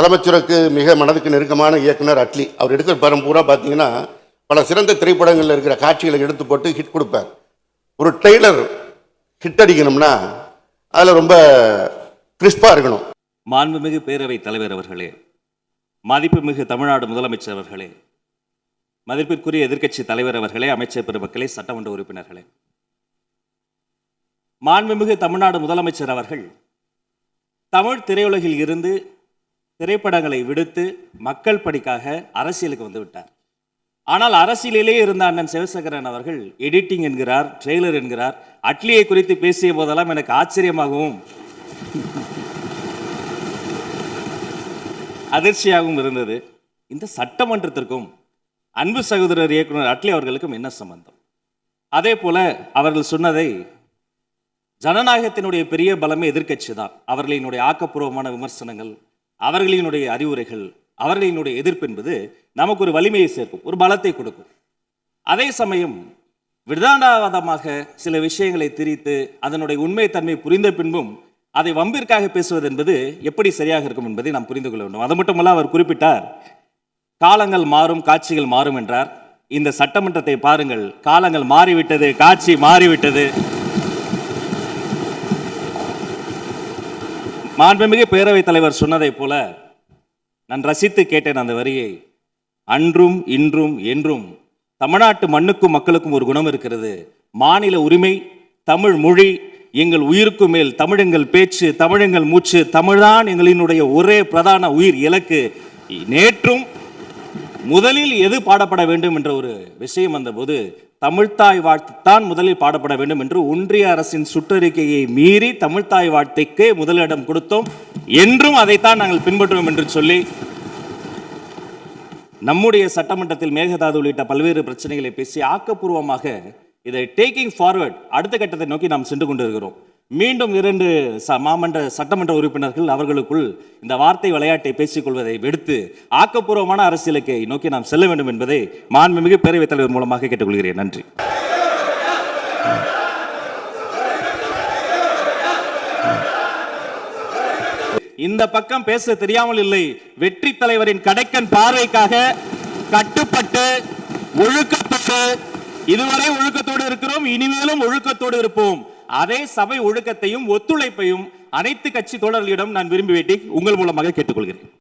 முதலமைச்சருக்கு மிக மனதுக்கு நெருக்கமான இயக்குனர் அட்லி. அவர் எடுக்கிற படம் பூரா பார்த்தீங்கன்னா பல சிறந்த திரைப்படங்களில் இருக்கிற காட்சிகளை எடுத்து போட்டு ஹிட் கொடுப்பார். ஒரு ட்ரெய்லர் ஹிட் அடிக்கணும்னா அதில் ரொம்ப கிறிஸ்பாக இருக்கணும். மாண்புமிகு பேரவைத் தலைவர் அவர்களே, மதிப்புமிகு தமிழ்நாடு முதலமைச்சர் அவர்களே, மதிப்பிற்குரிய எதிர்க்கட்சி தலைவர் அவர்களே, அமைச்சர் பெருமக்களே, சட்டமன்ற உறுப்பினர்களே, மாண்புமிகு தமிழ்நாடு முதலமைச்சர் அவர்கள் தமிழ் திரையுலகில் இருந்து திரைப்படங்களை விடுத்து மக்கள் பணிக்காக அரசியலுக்கு வந்து விட்டார். ஆனால் அரசியலிலே இருந்த அண்ணன் சிவசேகரன் அவர்கள் எடிட்டிங் என்கிறார், ட்ரெய்லர் என்கிறார். அட்லியை குறித்து பேசிய போதெல்லாம் எனக்கு ஆச்சரியமாகவும் அதிர்ச்சியாகவும் இருந்தது. இந்த சட்டமன்றத்திற்கும் அன்பு சகோதரர் இயக்குனர் அட்லி அவர்களுக்கும் என்ன சம்பந்தம்? அதே போல அவர்கள் சொன்னதை, ஜனநாயகத்தினுடைய பெரிய பலமே எதிர்க்கட்சி தான். அவர்களினுடைய ஆக்கப்பூர்வமான விமர்சனங்கள், அவர்களினுடைய அறிவுரைகள், அவர்களினுடைய எதிர்ப்பு என்பது நமக்கு ஒரு வலிமையை சேர்க்கும், ஒரு பலத்தை கொடுக்கும். அதே சமயம் விதாண்டாவாதமாக சில விஷயங்களை திரித்து அதனுடைய உண்மை தன்மை புரிந்த பின்பும் அதை வம்பிற்காக பேசுவது என்பது எப்படி சரியாக இருக்கும் என்பதை நாம் புரிந்து கொள்ள வேண்டும். அது மட்டுமல்ல, அவர் குறிப்பிட்டார், காலங்கள் மாறும் காட்சிகள் மாறும் என்றார். இந்த சட்டமன்றத்தை பாருங்கள், காலங்கள் மாறிவிட்டது, காட்சி மாறிவிட்டது. மாண்புமிகு பேரவைத் தலைவர் சொன்னதை போல நான் ரசித்து கேட்டேன் அந்த வரியை. அன்றும் இன்றும் என்றும் தமிழ்நாட்டு மண்ணுக்கும் மக்களுக்கும் ஒரு குணம் இருக்கிறது. மாநில உரிமை, தமிழ் மொழி எங்கள் உயிருக்கு மேல், தமிழெங்கள் பேச்சு, தமிழெங்கள் மூச்சு, தமிழ்தான் எங்களினுடைய ஒரே பிரதான உயிர் இலக்கு. நேற்றும் முதலில் எது பாடப்பட வேண்டும் என்ற ஒரு விஷயம் வந்தபோது தமிழ்த்தாய் வாழ்த்துத்தான் முதலில் பாடப்பட வேண்டும் என்று ஒன்றிய அரசின் சுற்றறிக்கையை மீறி தமிழ்த்தாய் வாழ்த்துக்கு முதலிடம் கொடுத்தோம். என்றும் அதைத்தான் நாங்கள் பின்பற்றுவோம் என்று சொல்லி நம்முடைய சட்டமன்றத்தில் மேகதாது உள்ளிட்ட பல்வேறு பிரச்சனைகளை பேசி ஆக்கப்பூர்வமாக இதை டேக்கிங் ஃபார்வர்ட் அடுத்த கட்டத்தை நோக்கி நாம் சென்று கொண்டிருக்கிறோம். மீண்டும் 2 சட்டமன்ற உறுப்பினர்கள் அவர்களுக்குள் இந்த வார்த்தை விளையாட்டை பேசிக்கொள்வதை விடுத்து ஆக்கப்பூர்வமான அரசியலுக்கு நோக்கி நாம் செல்ல வேண்டும் என்பதை மாண்புமிகு பேரவைத் தலைவர் மூலமாக கேட்டுக்கொள்கிறேன். நன்றி. இந்த பக்கம் பேச தெரியாமல் இல்லை. வெற்றி தலைவரின் கடைக்கன் பார்வைக்காக கட்டுப்பட்டு ஒழுக்கப்பட்டு இதுவரை ஒழுக்கத்தோடு இருக்கிறோம், இனிமேலும் ஒழுக்கத்தோடு இருப்போம். அதே சபை ஒழுக்கத்தையும் ஒத்துழைப்பையும் அனைத்து கட்சி தோழர்களிடம் நான் விரும்பி வேண்டி உங்கள் மூலமாக கேட்டுக்கொள்கிறேன்.